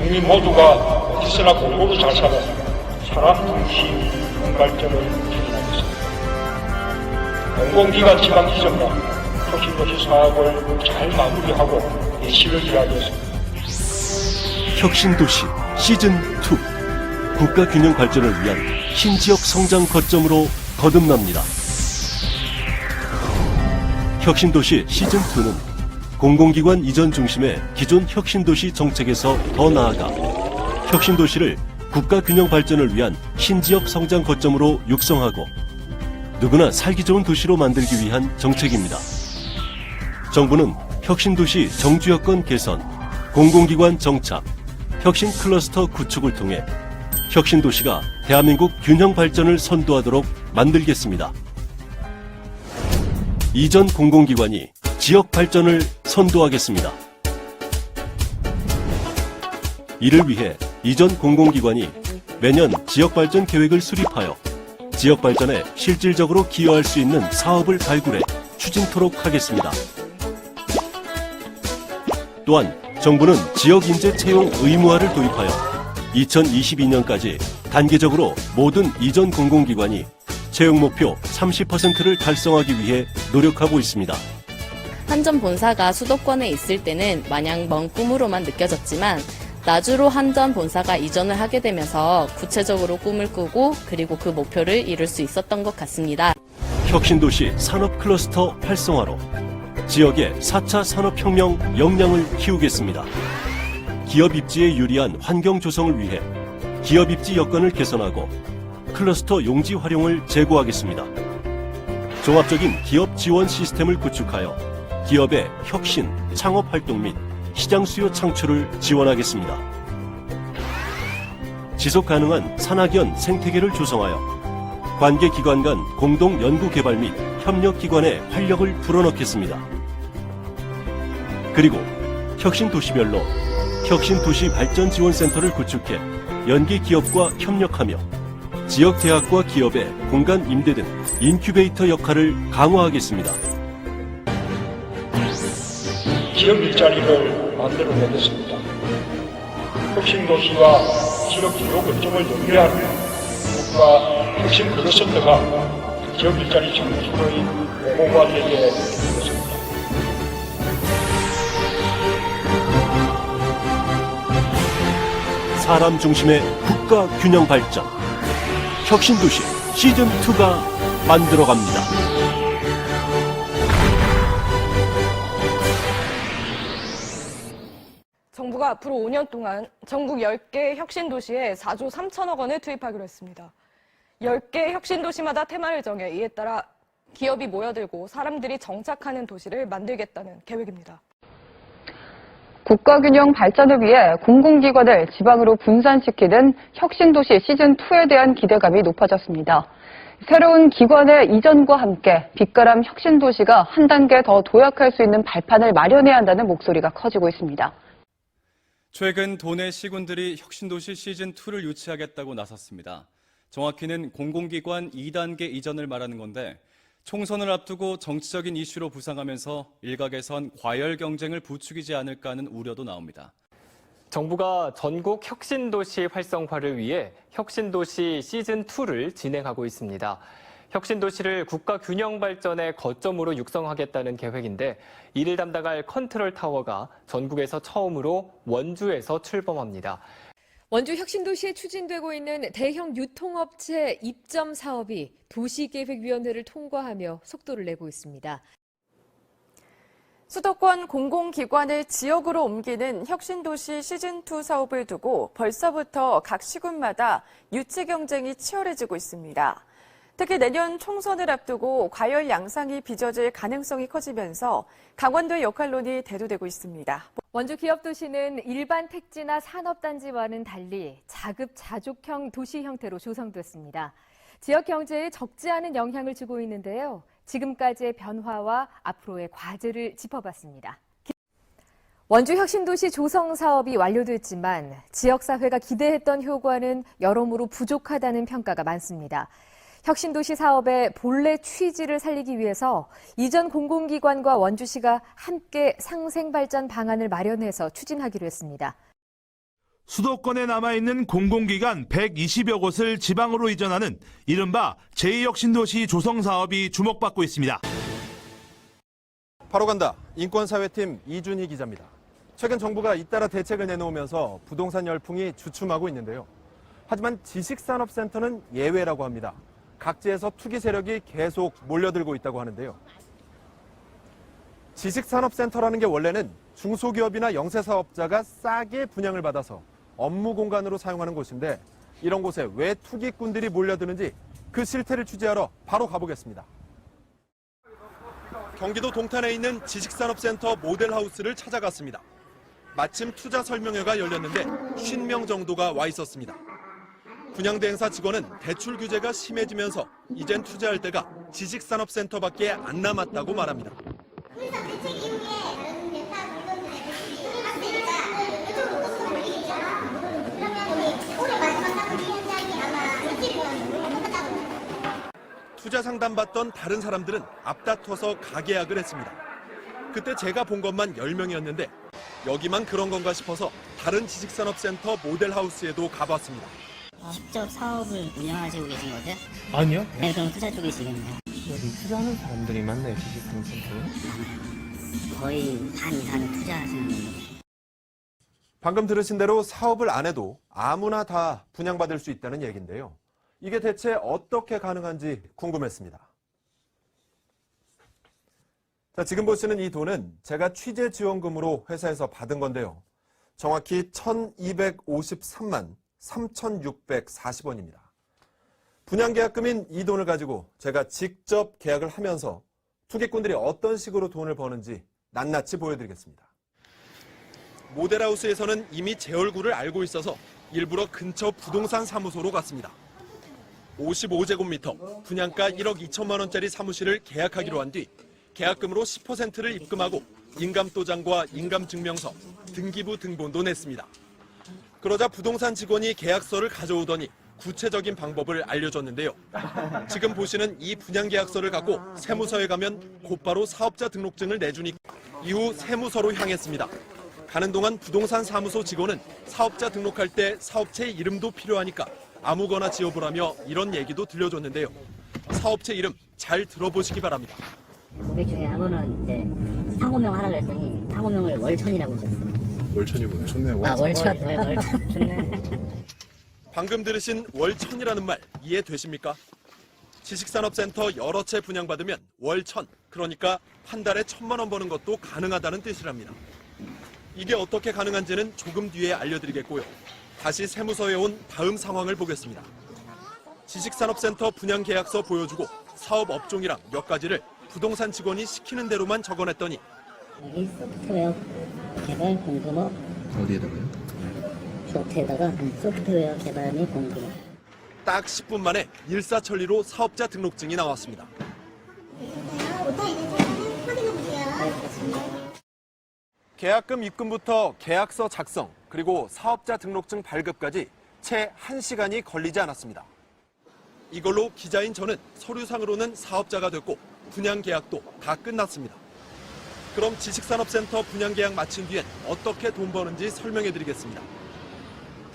국민 모두가 어디서나 골고루 잘 살아 사람 중심 발전을 추진하겠습니다. 공공기관 지방 이전과 혁신도시 사업을 잘 마무리하고 예시를 기하겠습니다. 혁신도시 시즌2 국가균형 발전을 위한 신지역 성장 거점으로 거듭납니다. 혁신도시 시즌2는 공공기관 이전 중심의 기존 혁신도시 정책에서 더 나아가 혁신도시를 국가균형 발전을 위한 신지역 성장 거점으로 육성하고 누구나 살기 좋은 도시로 만들기 위한 정책입니다. 정부는 혁신도시 정주여건 개선, 공공기관 정착, 혁신 클러스터 구축을 통해 혁신도시가 대한민국 균형 발전을 선도하도록 만들겠습니다. 이전 공공기관이 지역 발전을 선도하겠습니다. 이를 위해 이전 공공기관이 매년 지역 발전 계획을 수립하여 지역 발전에 실질적으로 기여할 수 있는 사업을 발굴해 추진토록 하겠습니다. 또한 정부는 지역 인재 채용 의무화를 도입하여 2022년까지 단계적으로 모든 이전 공공기관이 채용 목표 30%를 달성하기 위해 노력하고 있습니다. 한전 본사가 수도권에 있을 때는 마냥 먼 꿈으로만 느껴졌지만 나주로 한전 본사가 이전을 하게 되면서 구체적으로 꿈을 꾸고 그리고 그 목표를 이룰 수 있었던 것 같습니다. 혁신도시 산업클러스터 활성화로 지역의 4차 산업혁명 역량을 키우겠습니다. 기업 입지에 유리한 환경 조성을 위해 기업 입지 여건을 개선하고 클러스터 용지 활용을 제고하겠습니다. 종합적인 기업 지원 시스템을 구축하여 기업의 혁신, 창업 활동 및 시장 수요 창출을 지원하겠습니다. 지속 가능한 산학연 생태계를 조성하여 관계 기관 간 공동 연구 개발 및 협력 기관의 활력을 불어넣겠습니다. 그리고 혁신 도시별로 혁신 도시 발전 지원센터를 구축해 연계 기업과 협력하며 지역 대학과 기업의 공간 임대 등 인큐베이터 역할을 강화하겠습니다. 지역 일자리를 만들어내겠습니다. 혁신도시와 지역 주요 거점을 연계하는 국가 혁신 클러스터가 지역 일자리 창출의 모고가 되게 되겠습니다. 사람 중심의 국가 균형 발전 혁신도시 시즌2가 만들어갑니다. 정부가 앞으로 5년 동안 전국 10개 혁신도시에 4조 3천억 원을 투입하기로 했습니다. 10개 혁신도시마다 테마를 정해 이에 따라 기업이 모여들고 사람들이 정착하는 도시를 만들겠다는 계획입니다. 국가균형 발전을 위해 공공기관을 지방으로 분산시키는 혁신도시 시즌2에 대한 기대감이 높아졌습니다. 새로운 기관의 이전과 함께 빛가람 혁신도시가 한 단계 더 도약할 수 있는 발판을 마련해야 한다는 목소리가 커지고 있습니다. 최근 도내 시군들이 혁신도시 시즌2를 유치하겠다고 나섰습니다. 정확히는 공공기관 2단계 이전을 말하는 건데 총선을 앞두고 정치적인 이슈로 부상하면서 일각에선 과열 경쟁을 부추기지 않을까 하는 우려도 나옵니다. 정부가 전국 혁신도시 활성화를 위해 혁신도시 시즌2를 진행하고 있습니다. 혁신도시를 국가균형 발전의 거점으로 육성하겠다는 계획인데 이를 담당할 컨트롤타워가 전국에서 처음으로 원주에서 출범합니다. 원주 혁신도시에 추진되고 있는 대형 유통업체 입점 사업이 도시계획위원회를 통과하며 속도를 내고 있습니다. 수도권 공공기관을 지역으로 옮기는 혁신도시 시즌2 사업을 두고 벌써부터 각 시군마다 유치 경쟁이 치열해지고 있습니다. 특히 내년 총선을 앞두고 과열 양상이 빚어질 가능성이 커지면서 강원도의 역할론이 대두되고 있습니다. 원주 기업도시는 일반 택지나 산업단지와는 달리 자급자족형 도시 형태로 조성됐습니다. 지역 경제에 적지 않은 영향을 주고 있는데요. 지금까지의 변화와 앞으로의 과제를 짚어봤습니다. 원주 혁신도시 조성 사업이 완료됐지만 지역사회가 기대했던 효과는 여러모로 부족하다는 평가가 많습니다. 혁신도시 사업의 본래 취지를 살리기 위해서 이전 공공기관과 원주시가 함께 상생발전 방안을 마련해서 추진하기로 했습니다. 수도권에 남아있는 공공기관 120여 곳을 지방으로 이전하는 이른바 제2혁신도시 조성 사업이 주목받고 있습니다. 바로 간다. 인권사회팀 이준희 기자입니다. 최근 정부가 잇따라 대책을 내놓으면서 부동산 열풍이 주춤하고 있는데요. 하지만 지식산업센터는 예외라고 합니다. 각지에서 투기 세력이 계속 몰려들고 있다고 하는데요. 지식산업센터라는 게 원래는 중소기업이나 영세사업자가 싸게 분양을 받아서 업무 공간으로 사용하는 곳인데 이런 곳에 왜 투기꾼들이 몰려드는지 그 실태를 취재하러 바로 가보겠습니다. 경기도 동탄에 있는 지식산업센터 모델하우스를 찾아갔습니다. 마침 투자 설명회가 열렸는데 50명 정도가 와 있었습니다. 분양대행사 직원은 대출 규제가 심해지면서 이젠 투자할 때가 지식산업센터밖에 안 남았다고 말합니다. 투자 상담받던 다른 사람들은 앞다퉈서 가계약을 했습니다. 그때 제가 본 것만 10명이었는데 여기만 그런 건가 싶어서 다른 지식산업센터 모델하우스에도 가봤습니다. 직접 사업을 운영하시고 계신 거세요? 아니요. 네, 그럼 투자 쪽이시겠네요. 여기 투자하는 사람들이 많나요, 지식산업센터에? 거의 반 이상은 투자하시는 분들. 방금 들으신 대로 사업을 안 해도 아무나 다 분양받을 수 있다는 얘기인데요. 이게 대체 어떻게 가능한지 궁금했습니다. 자, 지금 보시는 이 돈은 제가 취재 지원금으로 회사에서 받은 건데요. 정확히 1,253만 3,640원입니다. 분양계약금인 이 돈을 가지고 제가 직접 계약을 하면서 투기꾼들이 어떤 식으로 돈을 버는지 낱낱이 보여드리겠습니다. 모델하우스에서는 이미 제 얼굴을 알고 있어서 일부러 근처 부동산 사무소로 갔습니다. 55제곱미터, 분양가 1억 2천만 원짜리 사무실을 계약하기로 한 뒤 계약금으로 10%를 입금하고 인감도장과 인감증명서, 등기부 등본도 냈습니다. 그러자 부동산 직원이 계약서를 가져오더니 구체적인 방법을 알려줬는데요. 지금 보시는 이 분양계약서를 갖고 세무서에 가면 곧바로 사업자 등록증을 내주니 이후 세무서로 향했습니다. 가는 동안 부동산 사무소 직원은 사업자 등록할 때 사업체 이름도 필요하니까 아무거나 지어보라며 이런 얘기도 들려줬는데요. 사업체 이름 잘 들어보시기 바랍니다. 고객 중에 한 분은 이제 상호명 하라고 했더니 상호명을 월천이라고 했어요. 월천이 뭐예요? 좋네요. 월천. 좋네. 방금 들으신 월천이라는 말 이해되십니까? 지식산업센터 여러 채 분양받으면 월천, 그러니까 한 달에 1,000만 원 버는 것도 가능하다는 뜻이랍니다. 이게 어떻게 가능한지는 조금 뒤에 알려드리겠고요. 다시 세무서에 온 다음 상황을 보겠습니다. 지식산업센터 분양계약서 보여주고 사업 업종이랑 몇 가지를 부동산 직원이 시키는 대로만 적어냈더니 여기 소프트웨어 개발 공급업 어디에다가요? 쇼트에다가 소프트웨어 개발 및 공급업. 딱 10분 만에 일사천리로 사업자 등록증이 나왔습니다. 계약금 입금부터 계약서 작성, 그리고 사업자 등록증 발급까지 채 1시간이 걸리지 않았습니다. 이걸로 기자인 저는 서류상으로는 사업자가 됐고 분양계약도 다 끝났습니다. 그럼 지식산업센터 분양계약 마친 뒤엔 어떻게 돈 버는지 설명해드리겠습니다.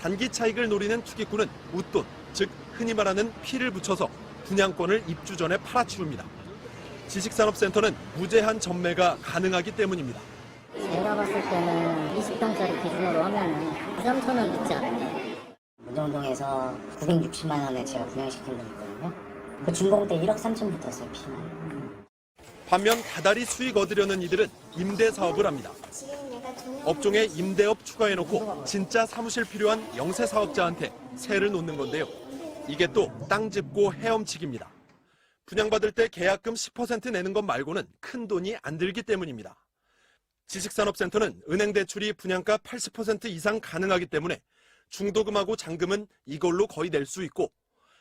단기 차익을 노리는 투기꾼은 웃돈, 즉 흔히 말하는 피를 붙여서 분양권을 입주 전에 팔아치웁니다. 지식산업센터는 무제한 전매가 가능하기 때문입니다. 제가 봤을 때는 20평짜리 기준으로 하면 3,000원 있지 않아요? 무정동에서 960만 원에 제가 분양시킨 적 있거든요. 그 준공 때 1억 3천 붙었어요, 피만. 반면 다달이 수익 얻으려는 이들은 임대 사업을 합니다. 업종에 임대업 추가해놓고 진짜 사무실 필요한 영세 사업자한테 세를 놓는 건데요. 이게 또 땅 짚고 헤엄치기입니다. 분양받을 때 계약금 10% 내는 것 말고는 큰 돈이 안 들기 때문입니다. 지식산업센터는 은행 대출이 분양가 80% 이상 가능하기 때문에 중도금하고 잔금은 이걸로 거의 낼 수 있고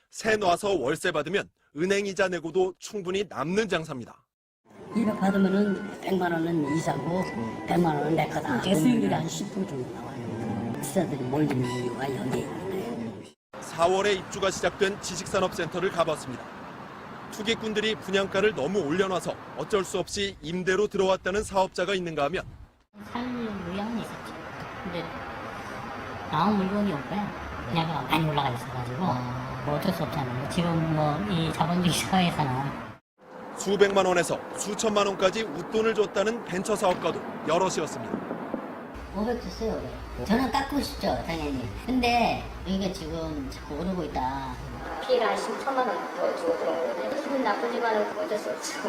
세 놔서 월세 받으면 은행 이자 내고도 충분히 남는 장사입니다. 200 받으면은 100만 원은 이자고 100만 원은 내 거다. 수익률이 한 10% 정도 나와요. 투자들이 몰리는 이유가 여기에 있는데. 4월에 입주가 시작된 지식산업센터를 가봤습니다. 투기꾼들이 분양가를 너무 올려놔서 어쩔 수 없이 임대로 들어왔다는 사업자가 있는가 하면 살 의향은 있었죠. 근데 나온 물건이 없고요. 분야가 많이 올라가 있어가지고 뭐 어쩔 수 없잖아요. 지금 뭐 이 자본주의 사회에서는 수백만 원에서 수천만 원까지 웃돈을 줬다는 벤처 사업가도 여럿이었습니다. 500 줬어요. 500. 저는 깎고 싶죠, 당연히. 근데 이게 지금 자꾸 오르고 있다. 피해를 한 10천만 원 더 주고 들어오거든요. 기분 나쁘지만 어쩔 수 없죠.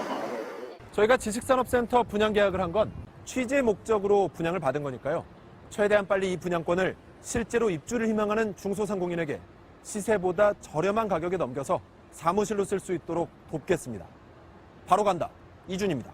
저희가 지식산업센터 분양 계약을 한 건 취재 목적으로 분양을 받은 거니까요. 최대한 빨리 이 분양권을 실제로 입주를 희망하는 중소상공인에게 시세보다 저렴한 가격에 넘겨서 사무실로 쓸 수 있도록 돕겠습니다. 바로 간다. 이준입니다.